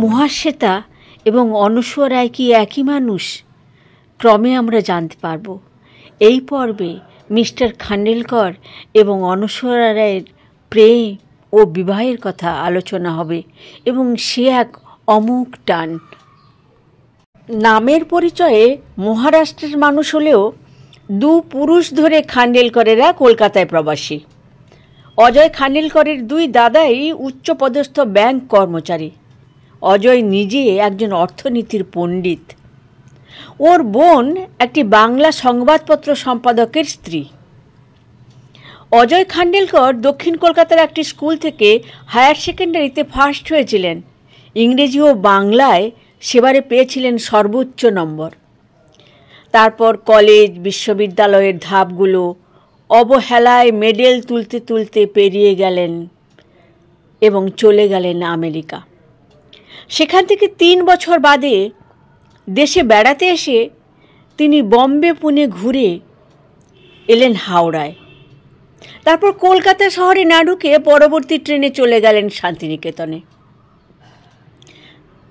মহাশ্বেতা এবং অনসূয়া রায় কি একই মানুষ? ক্রমে আমরা জানতে পারব। এই পর্বে মিস্টার খান্ডেলকর এবং অনসূয়া রায়ের প্রেম ও বিবাহের কথা আলোচনা হবে এবং সে এক অমোঘ টান। নামের পরিচয়ে মহারাষ্ট্রের মানুষ হলেও দু পুরুষ ধরে খান্ডেলকরেরা কলকাতায় প্রবাসী। অজয় খান্ডেলকরের দুই দাদাই উচ্চপদস্থ ব্যাংক কর্মচারী। অজয় নিজে একজন অর্থনীতির পণ্ডিত। ওর বোন একটি বাংলা সংবাদপত্র সম্পাদকের স্ত্রী। অজয় খান্ডেলকর দক্ষিণ কলকাতার একটি স্কুল থেকে হায়ার সেকেন্ডারিতে ফার্স্ট হয়েছিলেন। ইংরেজি ও বাংলায় সেবারে পেয়েছিলেন সর্বোচ্চ নম্বর। তারপর কলেজ বিশ্ববিদ্যালয়ের ধাপগুলো অবহেলায় মেডেল তুলতে তুলতে পেরিয়ে গেলেন এবং চলে গেলেন আমেরিকা। সেখান থেকে 3 বছর বাদে দেশে বেড়াতে এসে তিনি বম্বে পুনে ঘুরে এলেন হাওড়ায়। তারপর কলকাতা শহরে না ঢুকে পরবর্তী ট্রেনে চলে গেলেন শান্তিনিকেতনে।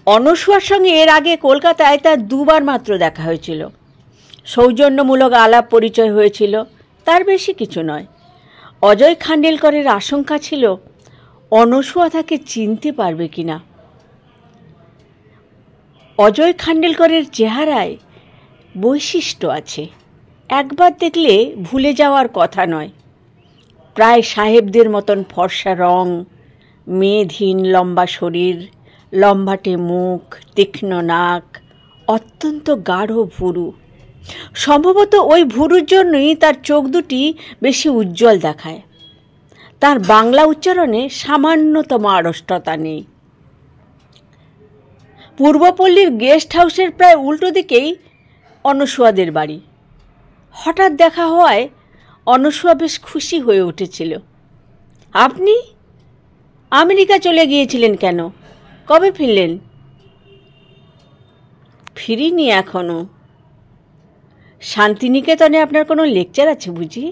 অনসূয়ার সঙ্গে এর আগে কলকাতায় তার 2 বার মাত্র দেখা হয়েছিল। সৌজন্যমূলক আলাপ পরিচয় হয়েছিল, তার বেশি কিছু নয়। অজয় খান্ডেলকরের আশঙ্কা ছিল অনসূয়া তাকে চিনতে পারবে কিনা। অজয় খান্ডেলকরের চেহারায় বৈশিষ্ট্য আছে, একবার দেখলে ভুলে যাওয়ার কথা নয়। প্রায় সাহেবদের মতন ফর্সা রং, মেদহীন লম্বা শরীর, লম্বাটে মুখ, তীক্ষ্ণ নাক, অত্যন্ত গাঢ় ভুরু। সম্ভবত ওই ভুরুর জন্যই তার চোখ দুটি বেশি উজ্জ্বল দেখায়। তার বাংলা উচ্চারণে সামান্যতম আড়ষ্টতা নেই। পূর্বপল্লীর গেস্ট হাউসের প্রায় উল্টো দিকেই অনসূয়াদের বাড়ি। হঠাৎ দেখা হওয়ায় অনসূয়া বেশ খুশি হয়ে উঠেছিল। আপনি আমেরিকা চলে গিয়েছিলেন কেন? কবে ফিরলেন? ফিরিনি এখনো। শান্তিনিকেতনে আপনার কোনো লেকচার আছে বুঝি?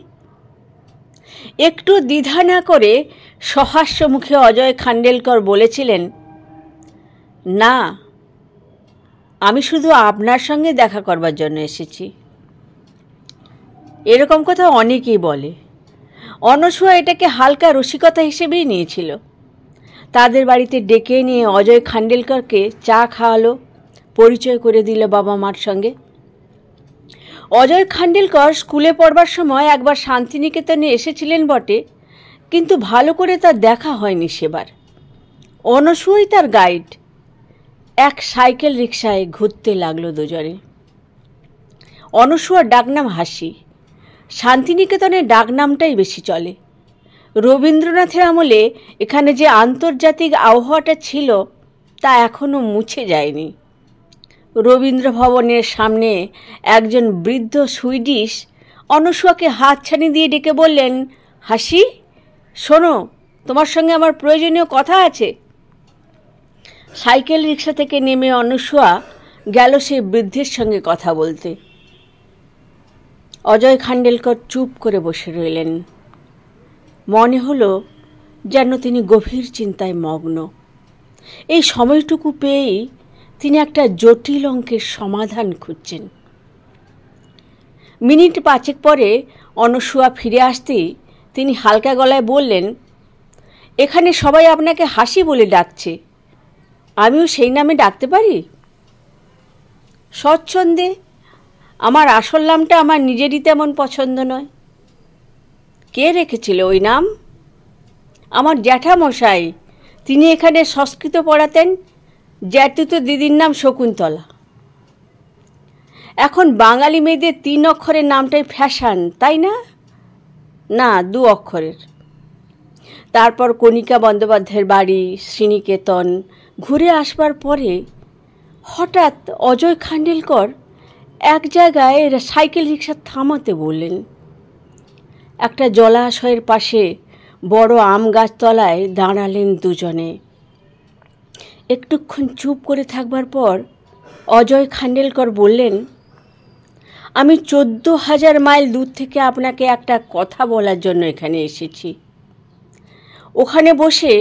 একটু দ্বিধা না করে সহাস্য মুখে অজয় খান্ডেলকর বলেছিলেন, না, আমি শুধু আপনার সঙ্গে দেখা করবার জন্য এসেছি। এরকম কথা অনেকেই বলে। অনসূয়া এটাকে হালকা রসিকতা হিসেবেই নিয়েছিল। তাদের বাড়িতে ডেকে নিয়ে অজয় খান্ডেলকরকে চা খাওয়ালো, পরিচয় করে দিল বাবা মার সঙ্গে। অজয় খান্ডেলকর স্কুলে পড়বার সময় একবার শান্তিনিকেতনে এসেছিলেন বটে, কিন্তু ভালো করে তার দেখা হয়নি সেবার। অনসূয়াই তার গাইড। এক সাইকেল রিকশায় ঘুরতে লাগলো দুজনে। অনসূয়ার ডাকনাম হাসি। শান্তিনিকেতনের ডাকনামটাই বেশি চলে। রবীন্দ্রনাথের আমলে এখানে যে আন্তর্জাতিক আবহাওয়াটা ছিল তা এখনো মুছে যায়নি। রবীন্দ্র ভবনের সামনে একজন বৃদ্ধ সুইডিশ অনসূয়াকে হাতছানি দিয়ে ডেকে বললেন, হাসি, শোনো, তোমার সঙ্গে আমার প্রয়োজনীয় কথা আছে। সাইকেল রিকশা থেকে নেমে অনসূয়া গেল সেই বৃদ্ধের সঙ্গে কথা বলতে। অজয় খান্ডেলকর চুপ করে বসে রইলেন। মনে হলো যেন তিনি গভীর চিন্তায় মগ্ন। এই সময়টুকু পেয়েই তিনি একটা জটিল অঙ্কের সমাধান খুঁজছেন। মিনিট 5 পরে অনসূয়া ফিরে আসতেই তিনি হালকা গলায় বললেন, এখানে সবাই আপনাকে হাসি বলে ডাকছে, আমিও সেই নামে ডাকতে পারি? স্বচ্ছন্দে। আমার আসল নামটা আমার নিজেরই তেমন পছন্দ নয়। কে রেখেছিল ওই নাম? আমার জ্যাঠামশাই, তিনি এখানে সংস্কৃত পড়াতেন। জ্যাঠতুতো দিদির নাম শকুন্তলা। এখন বাঙালি মেয়েদের 3 অক্ষরের নামটাই ফ্যাশন, তাই না? না, 2 অক্ষরের। তারপর কণিকা বন্দ্যোপাধ্যায়ের বাড়ি, শ্রীনিকেতন ঘুরে আসবার পরে হঠাৎ অজয় খান্ডেলকর এক জায়গায় সাইকেল রিকশা থামাতে বললেন। একটা জলাশয়ের পাশে বড় আম গাছ তলায় দাঁড়ালেন দুজনে। একটুক্ষণ চুপ করে থাকবার পর অজয় খান্ডেলকর বললেন, আমি 14,000 মাইল দূর থেকে আপনাকে একটা কথা বলার জন্য এখানে এসেছি। ওখানে বসে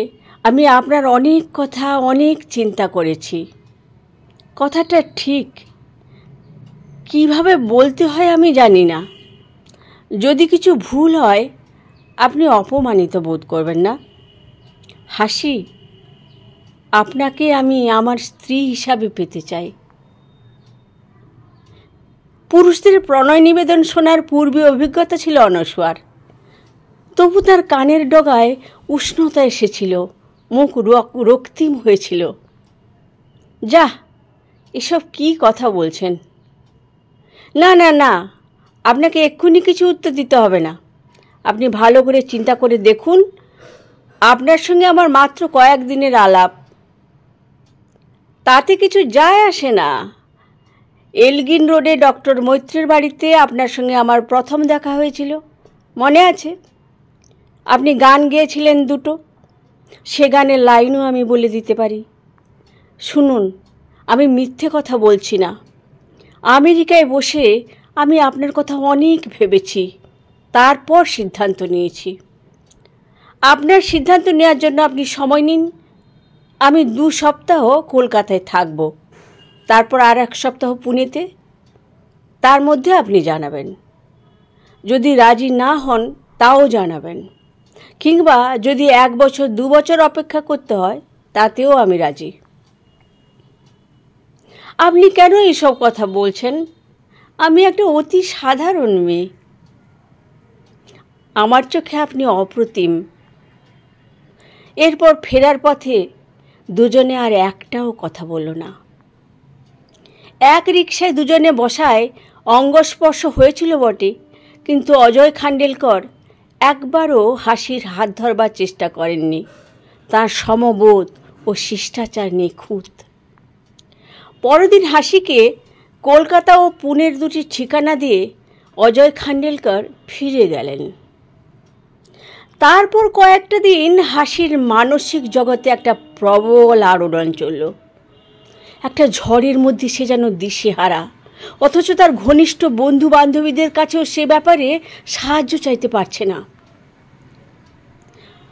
আমি আপনার অনেক কথা অনেক চিন্তা করেছি। কথাটা ঠিক কিভাবে বলতে হয় আমি জানি না। যদি কিছু ভুল হয় আপনি অপমানিত বোধ করবেন না। হাসি, আপনাকে আমি আমার স্ত্রী হিসাবে পেতে চাই। পুরুষদের প্রণয় নিবেদন শোনার পূর্বে অভিজ্ঞতা ছিল অনস্বর। তবু তার কানের ডগায় উষ্ণতা এসেছিল, মুখ রক্তিম হয়েছিল। যা, এসব কি কথা বলছেন? না না না, আপনাকে এক্ষুনি কিছু উত্তর দিতে হবে না। আপনি ভালো করে চিন্তা করে দেখুন। আপনার সঙ্গে আমার মাত্র কয়েকদিনের আলাপ, তাতে কিছু যায় আসে না। এলগিন রোডে ডক্টর মৈত্রের বাড়িতে আপনার সঙ্গে আমার প্রথম দেখা হয়েছিল, মনে আছে? আপনি গান গেয়েছিলেন দুটো, সে গানের লাইনও আমি বলে দিতে পারি। শুনুন, আমি মিথ্যে কথা বলছি না। আমেরিকায় বসে আমি আপনার কথা অনেক ভেবেছি, তারপর সিদ্ধান্ত নিয়েছি। আপনার সিদ্ধান্ত নেওয়ার জন্য আপনি সময় নিন। আমি 2 সপ্তাহ কলকাতায় থাকব, তারপর আর 1 সপ্তাহ পুনেতে। তার মধ্যে আপনি জানাবেন। যদি রাজি না হন তাও জানাবেন, কিংবা যদি 1 বছর 2 বছর অপেক্ষা করতে হয় তাতেও আমি রাজি। আপনি কেন এসব কথা বলছেন? আমি একটা অতি সাধারণ মেয়ে। আমার চোখে আপনি অপ্রতিম। এরপর ফেরার পথে দুজনে আর একটাও কথা বলল না। এক রিকশায় দুজনে বসায় অঙ্গস্পর্শ হয়েছিল বটে, কিন্তু অজয় খান্ডেলকর একবারও হাসির হাত ধরবার চেষ্টা করেননি। তার সমবোধ ও শিষ্টাচার নিখুঁত। পরদিন হাসিকে কলকাতা ও পুনের 2টি ঠিকানা দিয়ে অজয় খান্ডেলকর ফিরে গেলেন। তারপর কয়েকটা দিন হাসির মানসিক জগতে একটা প্রবল আলোড়ন চলল। একটা ঝড়ের মধ্যে সে যেন দিশেহারা, অথচ তার ঘনিষ্ঠ বন্ধু বান্ধবীদের কাছেও সে ব্যাপারে সাহায্য চাইতে পারছে না।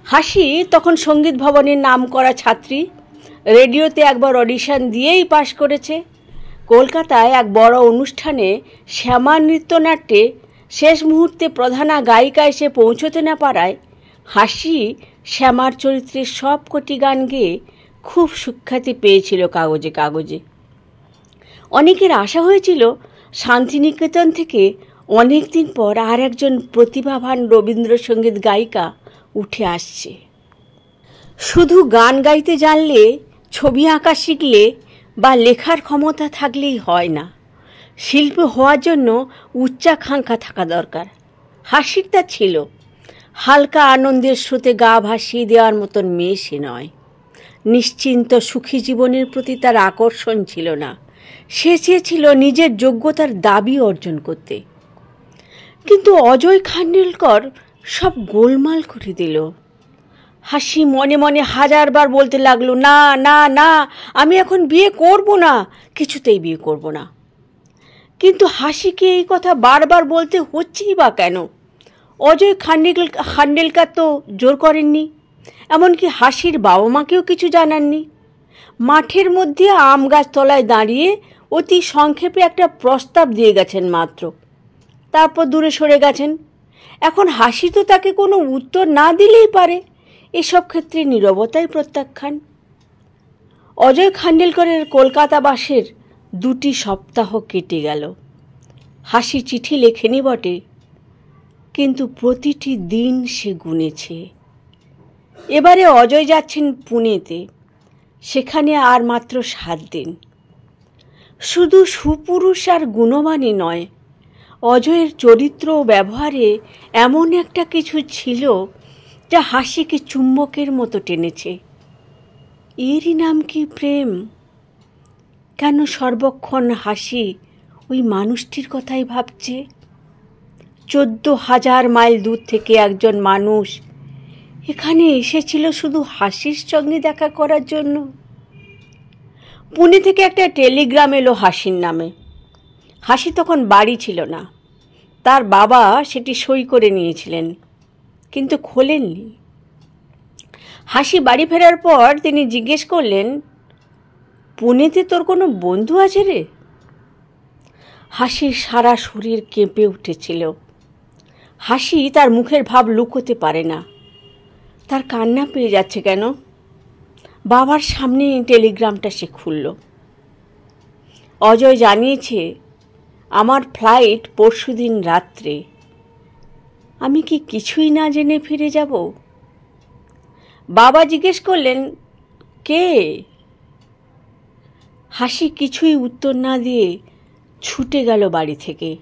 হাসি তখন সঙ্গীত ভবনের নামকরা ছাত্রী। রেডিওতে একবার অডিশন দিয়েই পাশ করেছে। কলকাতায় এক বড় অনুষ্ঠানে শ্যামা নৃত্যনাট্যে শেষ মুহূর্তে প্রধানা গায়িকা এসে পৌঁছতে না পারায় হাসি শ্যামার চরিত্রের সবকটি গান গেয়ে খুব সুখ্যাতি পেয়েছিল কাগজে কাগজে। অনেকের আশা হয়েছিল শান্তিনিকেতন থেকে অনেক দিন পর আর একজন প্রতিভাবান রবীন্দ্রসঙ্গীত গায়িকা উঠে আসছে। শুধু গান গাইতে জানলে, ছবি আঁকা শিখলে বা লেখার ক্ষমতা থাকলেই হয় না। শিল্পী হওয়ার জন্য উচ্চাকাঙ্ক্ষা থাকা দরকার। হাসির তা ছিল। হালকা আনন্দের স্রোতে গা ভাসিয়ে দেওয়ার মতন মেয়ে সে নয়। নিশ্চিন্ত সুখী জীবনের প্রতি তার আকর্ষণ ছিল না। সে চেয়েছিল নিজের যোগ্যতার দাবি অর্জন করতে। কিন্তু অজয় খান্ডেলকর সব গোলমাল করে দিল। হাসি মনে মনে হাজারবার বলতে লাগলো, না না না, আমি এখন বিয়ে করব না, কিছুতেই বিয়ে করব না। কিন্তু হাসিকে এই কথা বারবার বলতে হচ্ছেই বা কেন? অজয় খান্ডেলকর তো জোর করেননি, এমনকি হাসির বাবা মাকেও কিছু জানাননি। মাঠের মধ্যে আম গাছ তলায় দাঁড়িয়ে অতি সংক্ষেপে একটা প্রস্তাব দিয়ে গেছেন মাত্র, তারপর দূরে সরে গেছেন। এখন হাসি তো তাকে কোনো উত্তর না দিলেই পারে। এসব ক্ষেত্রে নীরবতাই প্রত্যাখ্যান। অজয় খান্ডেলকরের কলকাতা বাসের 2টি সপ্তাহ কেটে গেল। হাসি চিঠি লেখেনি বটে, কিন্তু প্রতিটি দিন সে গুনেছে। এবারে অজয় যাচ্ছেন পুনেতে, সেখানে আর মাত্র 7 দিন। শুধু সুপুরুষ আর গুণবানই নয়, অজয়ের চরিত্র ও ব্যবহারে এমন একটা কিছু ছিল যা হাসিকে চুম্বকের মতো টেনেছে। এরই নাম কি প্রেম? কেন সর্বক্ষণ হাসি ওই মানুষটির কথাই ভাবছে? 14,000 মাইল দূর থেকে একজন মানুষ এখানে এসেছিল শুধু হাসির সঙ্গে দেখা করার জন্য। পুনে থেকে একটা টেলিগ্রাম এলো হাসির নামে। হাসি তখন বাড়ি ছিল না। তার বাবা সেটি সই করে নিয়েছিলেন, কিন্তু খোলেননি। হাসি বাড়ি ফেরার পর তিনি জিজ্ঞেস করলেন, পুনেতে তোর কোনো বন্ধু আছে রে? হাসির সারা শরীর কেঁপে উঠেছিল। হাসি তার মুখের ভাব লুকোতে পারে না। তার কান্না পেয়ে যাচ্ছে কেন? বাবার সামনে টেলিগ্রামটা সে খুলল। অজয় জানিয়েছে, আমার ফ্লাইট পরশুদিন রাত্রে। আমি কি কিছুই না জেনে ফিরে যাব? বাবা জিজ্ঞেস করলেন, কে? হাসি কিছুই উত্তর না দিয়ে ছুটে গেল বাড়ি থেকে।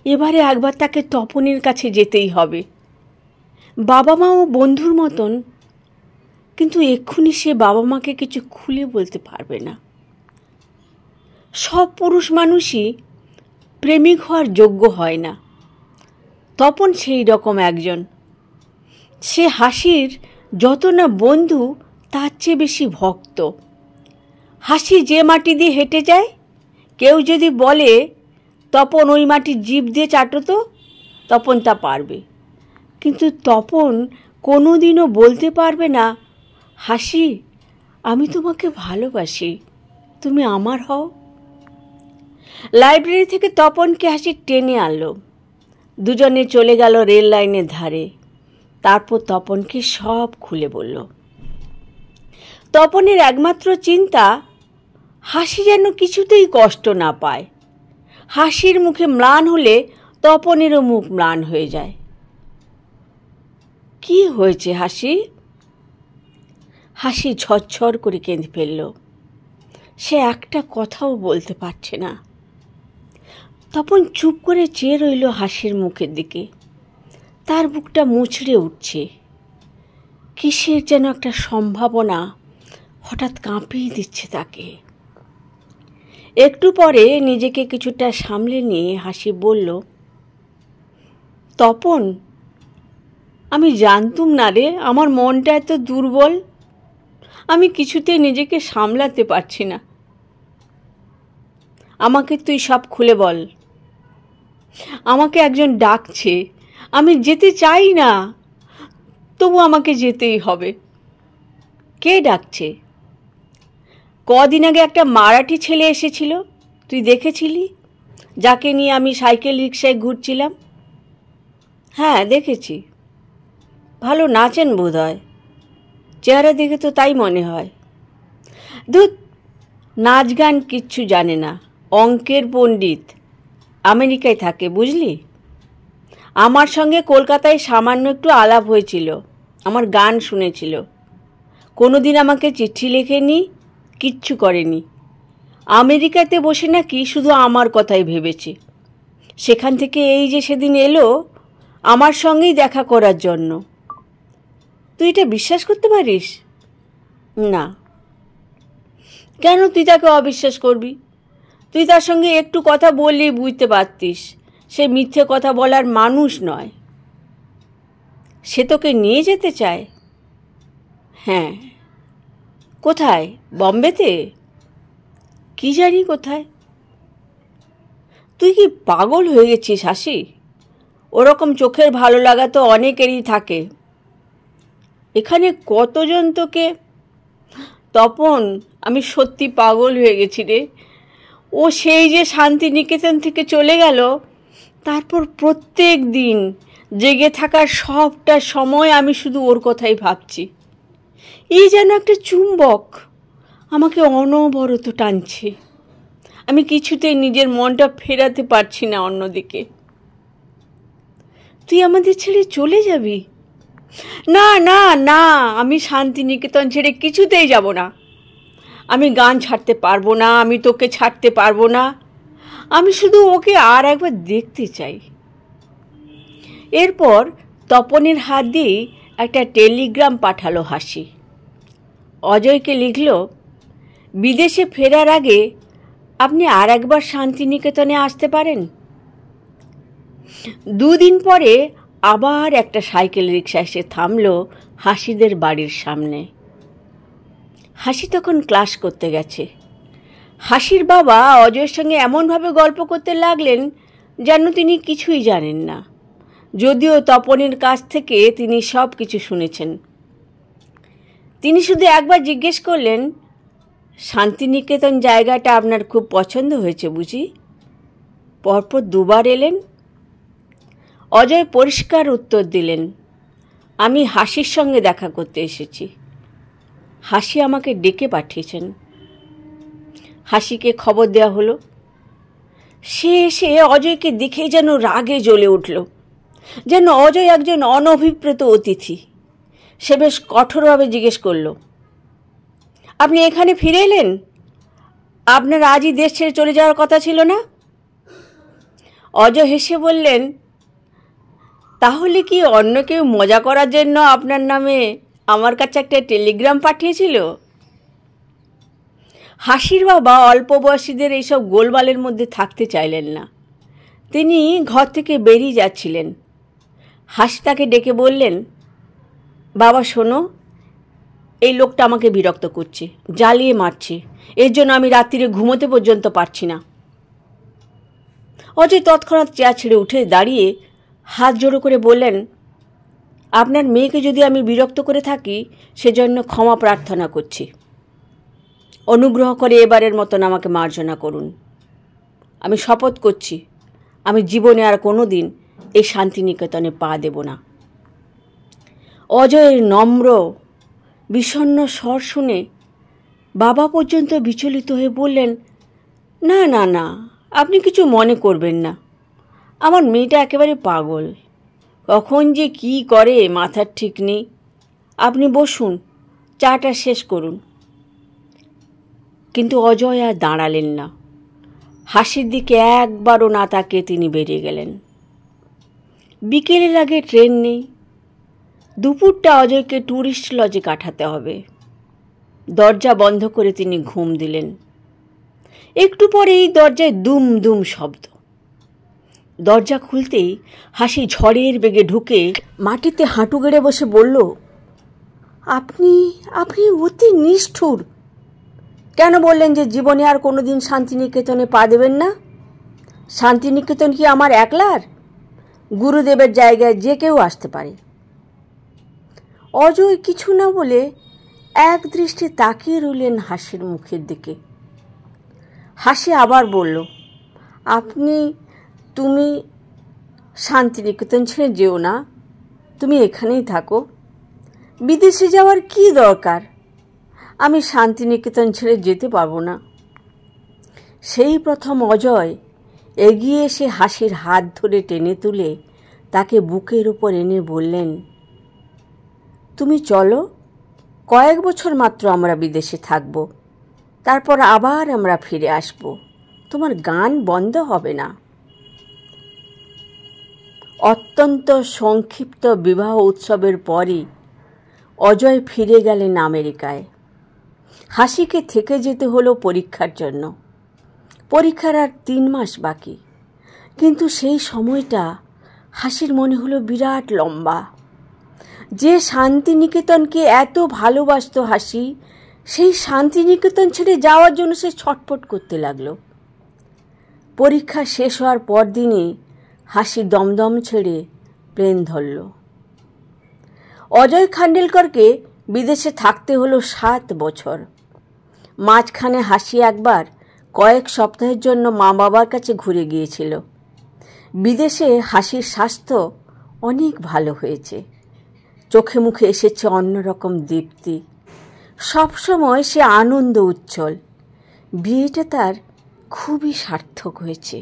এবারে একবার তাকে তপনের কাছে যেতেই হবে। বাবা মাও বন্ধুর মতন, কিন্তু এক্ষুনি সে বাবা মাকে কিছু খুলে বলতে পারবে না। সব পুরুষ মানুষই প্রেমিক হওয়ার যোগ্য হয় না। তপন সেই রকম একজন। সে হাসির যত না বন্ধু, তার চেয়ে বেশি ভক্ত। হাসি যে মাটি দিয়ে হেঁটে যায়, কেউ যদি বলে তপন ওই মাটি জিভ দিয়ে চাটতো, তপন তা পারবে। কিন্তু তপন কোনোদিনও বলতে পারবে না, হাসি আমি তোমাকে ভালোবাসি, তুমি আমার হও। লাইব্রেরি থেকে তপনকে হাসি টেনে আনলো। দুজনে চলে গেল রেল লাইনের ধারে। তারপর তপনকে সব খুলে বলল। তপনের একমাত্র চিন্তা, হাসি যেন কিছুতেই কষ্ট না পায়। হাসির মুখে ম্লান হলে তপনেরও মুখ ম্লান হয়ে যায়। কি হয়েছে হাসি? হাসি ঝরঝর করে কেঁদে ফেলল। সে একটা কথাও বলতে পারছে না। তপন চুপ করে চেয়ে রইল হাসির মুখের দিকে। তার বুকটা মুচড়ে উঠছে। কিসের যেন একটা সম্ভাবনা হঠাৎ কাঁপিয়ে দিচ্ছে তাকে। একটু পরে নিজেকে কিছুটা সামলে নিয়ে হাসি বলল, তপন, আমি জানতুম না রে আমার মনটা এত দুর্বল। আমি কিছুতেই নিজেকে সামলাতে পারছি না। আমাকে তুই সব খুলে বল। আমাকে একজন ডাকছে, আমি যেতে চাই না, তবু আমাকে যেতেই হবে। কে ডাকছে? কদিন আগে একটা মারাঠি ছেলে এসেছিল, তুই দেখেছিলি? যাকে নিয়ে আমি সাইকেল রিক্সায় ঘুরছিলাম। হ্যাঁ দেখেছি। ভালো নাচেন বোধ হয়, চেহারা দেখে তো তাই মনে হয়। ধুৎ, নাচ গান কিচ্ছু জানে না, অঙ্কের পণ্ডিত, আমেরিকায় থাকে বুঝলি। আমার সঙ্গে কলকাতায় সামান্য একটু আলাপ হয়েছিল, আমার গান শুনেছিল। কোনোদিন আমাকে চিঠি লেখেনি, কিচ্ছু করেনি। আমেরিকাতে বসে নাকি শুধু আমার কথাই ভেবেছে। সেখান থেকে এই যে সেদিন এলো আমার সঙ্গেই দেখা করার জন্য। তুই এটা বিশ্বাস করতে পারিস না? কেন তুই তাকে অবিশ্বাস করবি? তুই তার সঙ্গে একটু কথা বললেই বুঝতে পারতিস সে মিথ্যে কথা বলার মানুষ নয়। সে তোকে নিয়ে যেতে চায়। হ্যাঁ। কোথায়? বম্বেতে? কি জানি কোথায়। তুই কি পাগল হয়ে গেছিস হাসি? ওরকম চোখের ভালো লাগা তো অনেকেরই থাকে। এখানে কতজন তোকে। তপন, আমি সত্যি পাগল হয়ে গেছি রে। ও সেই যে শান্তিনিকেতন থেকে চলে গেল, তারপর প্রত্যেক দিন জেগে থাকার সবটা সময় আমি শুধু ওর কথাই ভাবছি। এই যেন একটা চুম্বক আমাকে অনবরত টানছে। আমি কিছুতেই নিজের মনটা ফেরাতে পারছি না অন্যদিকে। তুই আমাদের ছেড়ে চলে যাবি? না না না, আমি শান্তিনিকেতন ছেড়ে কিছুতেই যাব না। আমি গান ছাড়তে পারবো না, আমি তোকে ছাড়তে পারবো না। আমি শুধু ওকে আর একবার দেখতে চাই। এরপর তপনের হাত দিয়ে একটা টেলিগ্রাম পাঠালো হাসি। অজয়কে লিখল, বিদেশে ফেরার আগে আপনি আর একবার শান্তিনিকেতনে আসতে পারেন। দুদিন পরে আবার একটা সাইকেল রিক্সা এসে থামল হাসিদের বাড়ির সামনে। হাসি তখন ক্লাস করতে গেছে। হাসির বাবা অজয়ের সঙ্গে এমনভাবে গল্প করতে লাগলেন যেন তিনি কিছুই জানেন না, যদিও তপনের কাছ থেকে তিনি সব কিছু শুনেছেন। তিনি শুধু একবার জিজ্ঞেস করলেন, শান্তিনিকেতন জায়গাটা আপনার খুব পছন্দ হয়েছে বুঝি? পরপর দুবার এলেন। অজয় পরিষ্কার উত্তর দিলেন, আমি হাসির সঙ্গে দেখা করতে এসেছি। হাসি আমাকে ডেকে পাঠিয়েছেন। হাসিকে খবর দেওয়া হলো। সে এসে অজয়কে দেখেই যেন রাগে জ্বলে উঠল, যেন অজয় একজন অনভিপ্রেত অতিথি। সে বেশ কঠোরভাবে জিজ্ঞেস করল, আপনি এখানে ফিরে এলেন? আপনার আজই দেশ ছেড়ে চলে যাওয়ার কথা ছিল না? অজয় হেসে বললেন, তাহলে কি অন্য কেউ মজা করার জন্য আপনার নামে আমার কাছে একটা টেলিগ্রাম পাঠিয়েছিল? হাসির বাবা অল্প বয়সীদের এইসব গোলমালের মধ্যে থাকতে চাইলেন না। তিনি ঘর থেকে বেরিয়ে যাচ্ছিলেন। হাসি তাকে ডেকে বললেন, বাবা শোনো, এই লোকটা আমাকে বিরক্ত করছে, জ্বালিয়ে মারছে। এর জন্য আমি রাত্রিরে ঘুমোতে পর্যন্ত পারছি না। অজয় তৎক্ষণাৎ চেয়ার ছেড়ে উঠে দাঁড়িয়ে হাত জোড়ো করে বললেন, আপনার মেয়েকে যদি আমি বিরক্ত করে থাকি সেজন্য ক্ষমা প্রার্থনা করছি। অনুগ্রহ করে এবারের মতন আমাকে মার্জনা করুন। আমি শপথ করছি আমি জীবনে আর কোনো দিন এই শান্তিনিকেতনে পা দেব না। অজয়ের নম্র বিষণ্ণ স্বর শুনে বাবা পর্যন্ত বিচলিত হয়ে বললেন, না না না, আপনি কিছু মনে করবেন না। আমার মেয়েটা একেবারে পাগল, কখন যে কি করে মাথার ঠিক নেই। আপনি বসুন, চাটা শেষ করুন। কিন্তু অজয় আর দাঁড়ালেন না। হাসির দিকে একবারও না তাকিয়ে তিনি বেরিয়ে গেলেন। বিকেলের আগে ট্রেন নেই। দুপুরটা অজয়কে ট্যুরিস্ট লজে কাটাতে হবে। দরজা বন্ধ করে তিনি ঘুম দিলেন। একটু পরেই দরজায় দুম দুম শব্দ। দরজা খুলতেই হাসি ঝড়ের বেগে ঢুকে মাটিতে হাঁটু গেড়ে বসে বলল, আপনি আপনি অতি নিষ্ঠুর। কেন বললেন যে জীবনে আর কোনোদিন শান্তিনিকেতনে পা দেবেন না? শান্তিনিকেতন কি আমার একলার? গুরুদেবের জায়গায় যে কেউ আসতে পারে। অজয় কিছু না বলে এক দৃষ্টি তাকিয়ে রইলেন হাসির মুখের দিকে। হাসি আবার বলল, তুমি শান্তিনিকেতন ছেড়ে যেও না, তুমি এখানেই থাকো। বিদেশে যাওয়ার কি দরকার? আমি শান্তিনিকেতন ছেড়ে যেতে পারবো না। সেই প্রথম অজয় এগিয়ে এসে হাসির হাত ধরে টেনে তুলে তাকে বুকের উপর এনে বললেন, তুমি চলো, কয়েক বছর মাত্র আমরা বিদেশে থাকব, তারপর আবার আমরা ফিরে আসব। তোমার গান বন্ধ হবে না। অত্যন্ত সংক্ষিপ্ত বিবাহ উৎসবের পরই অজয় ফিরে গেলেন আমেরিকায়। হাসিকে থেকে যেতে হলো পরীক্ষার জন্য। পরীক্ষার আর 3 মাস বাকি, কিন্তু সেই সময়টা হাসির মনে হলো বিরাট লম্বা। যে শান্তিনিকেতনকে এত ভালোবাসত হাসি, সেই শান্তিনিকেতন ছেড়ে যাওয়ার জন্য সে ছটফট করতে লাগলো। পরীক্ষা শেষ হওয়ার পর দিনই হাসি দমদম ছেড়ে প্লেন ধরল। অজয় খান্ডেলকরকে বিদেশে থাকতে হলো 7 বছর। মাঝখানে হাসি একবার কয়েক সপ্তাহের জন্য মা বাবার কাছে ঘুরে গিয়েছিল। বিদেশে হাসির স্বাস্থ্য অনেক ভালো হয়েছে। চোখে মুখে এসেছে অন্যরকম দীপ্তি। সবসময় সে আনন্দ উচ্ছল। বিয়েটা তার খুবই সার্থক হয়েছে।